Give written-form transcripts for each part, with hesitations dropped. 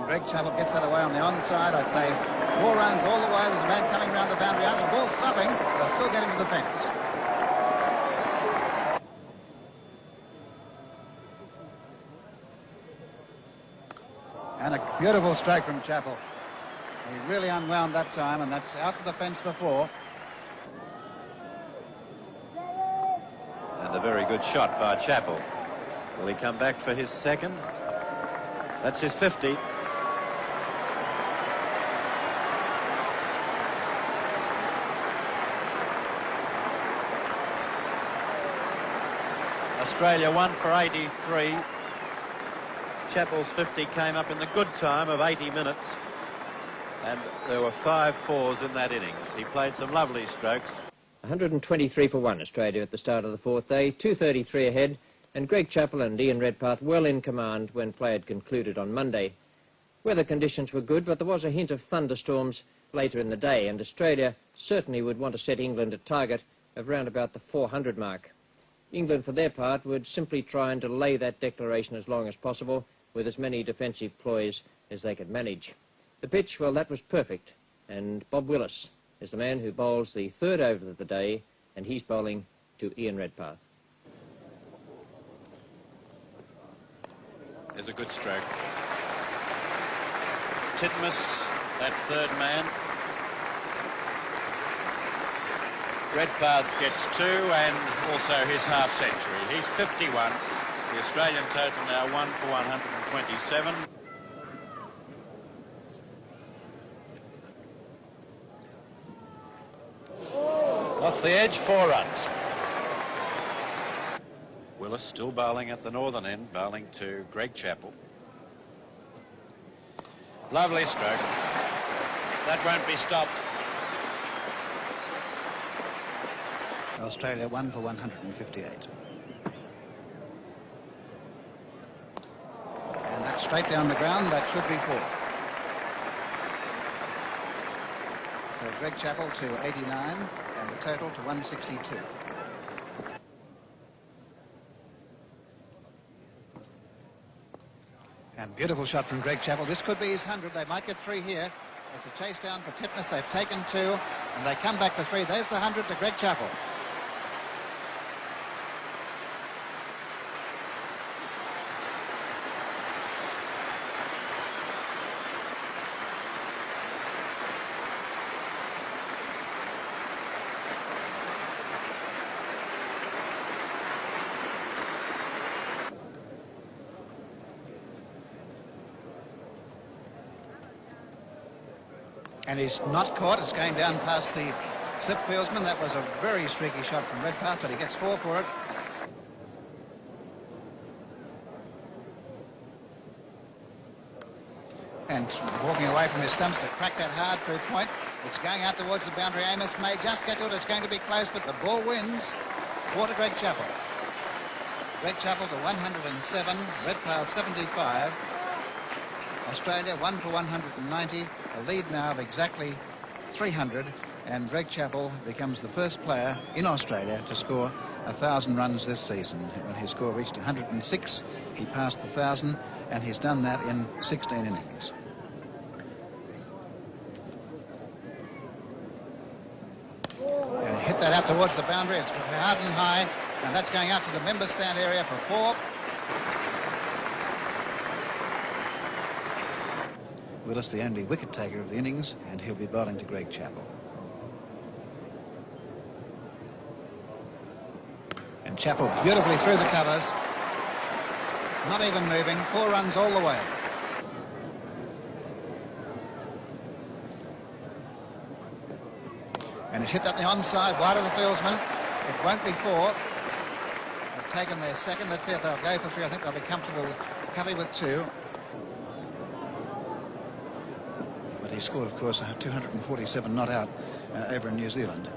Greg Chappell gets that away on the onside. I'd say 4 runs all the way. There's a man coming round the boundary. The ball stopping. They're still getting to the fence. And a beautiful stroke from Chappell. He really unwound that time, and that's out to the fence for 4. And a very good shot by Chappell. Will he come back for his second? That's his 50. Australia 1 for 83. Chappell's 50 came up in the good time of 80 minutes. And there were 5 fours in that innings. He played some lovely strokes. 123 for 1 Australia at the start of the 4th day, 233 ahead, and Greg Chappell and Ian Redpath well in command when play had concluded on Monday. Weather conditions were good, but there was a hint of thunderstorms later in the day, and Australia certainly would want to set England a target of round about the 400 mark. England, for their part, would simply try and delay that declaration as long as possible with as many defensive ploys as they could manage. The pitch, well, that was perfect, and Bob Willis is the man who bowls the 3rd over of the day, and he's bowling to Ian Redpath. There's a good stroke. Titmus, that 3rd man. Redpath gets 2 and also his half century. He's 51. The Australian total now 1 for 127. Off the edge, 4 runs. Willis still bowling at the northern end, bowling to Greg Chappell. Lovely stroke. That won't be stopped. Australia 1 for 158. And that's straight down the ground. That should be 4. So Greg Chappell to 89 and the total to 162. And beautiful shot from Greg Chappell. This could be his 100. They might get 3 here. It's a chase down for Titmus. They've taken 2 and they come back for 3. There's the 100 to Greg Chappell. And he's not caught. It's going down past the slip fieldsman. That was a very streaky shot from Redpath, but he gets 4 for it. And walking away from his stumps to crack that hard through point. It's going out towards the boundary. Amos may just get to it. It's going to be close, but the ball wins. 4 to Greg Chappell. Greg Chappell to 107. Redpath 75. Australia 1 for 190, a lead now of exactly 300, and Greg Chappell becomes the first player in Australia to score 1,000 runs this season. When his score reached 106, he passed the 1,000, and he's done that in 16 innings. And he hit that out towards the boundary. It's hard and high, and that's going out to the member stand area for 4. Willis, the only wicket taker of the innings, and he'll be bowling to Greg Chappell. And Chappell beautifully through the covers, not even moving, 4 runs all the way. And he's hit that on the onside, wide of the fieldsman. It won't be 4. They've taken their second. Let's see if they'll go for 3. I think they'll be comfortable happy with 2. He scored, of course, 247 not out over in New Zealand.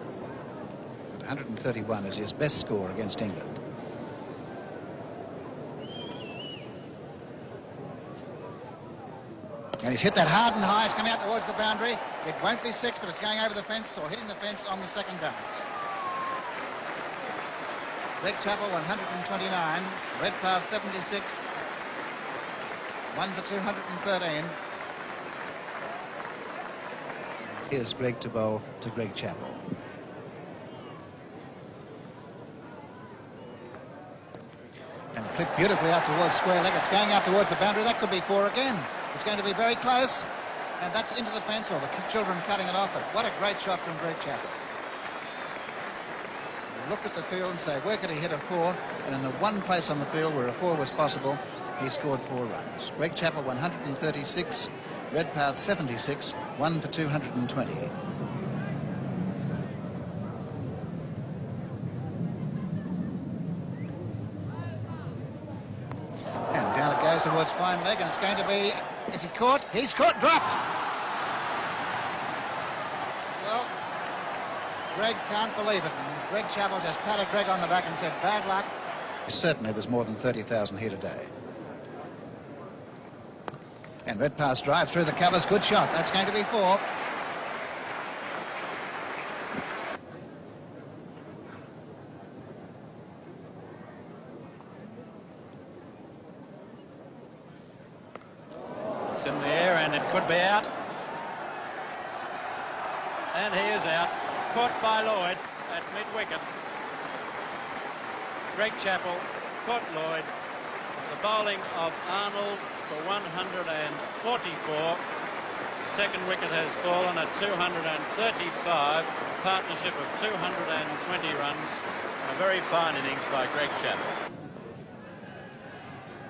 131 is his best score against England. And he's hit that hard and high. It's coming out towards the boundary. It won't be 6, but it's going over the fence or hitting the fence on the second bounce. Greg Chappell 129, Redpath 76, 1 for 213. Here's Greg to bowl to Greg Chappell. And clipped beautifully out towards square leg. It's going out towards the boundary. That could be 4 again. It's going to be very close. And that's into the fence, or the children cutting it off. But what a great shot from Greg Chappell. Looked at the field and say, where could he hit a 4? And in the one place on the field where a 4 was possible, he scored 4 runs. Greg Chappell 136, Redpath 76, 1 for 220. And down it goes towards fine leg, and it's going to be, is he caught? He's caught, dropped! Well, Greg can't believe it. And Greg Chappell just patted Greg on the back and said, bad luck. Certainly there's more than 30,000 here today. And Redpath's drive through the covers, good shot. That's going to be 4. It's in the air and it could be out. And he is out. Caught by Lloyd at mid-wicket. Greg Chappell caught Lloyd. The bowling of Arnold for 144. Second wicket has fallen at 235. Partnership of 220 runs. A very fine innings by Greg Chappell.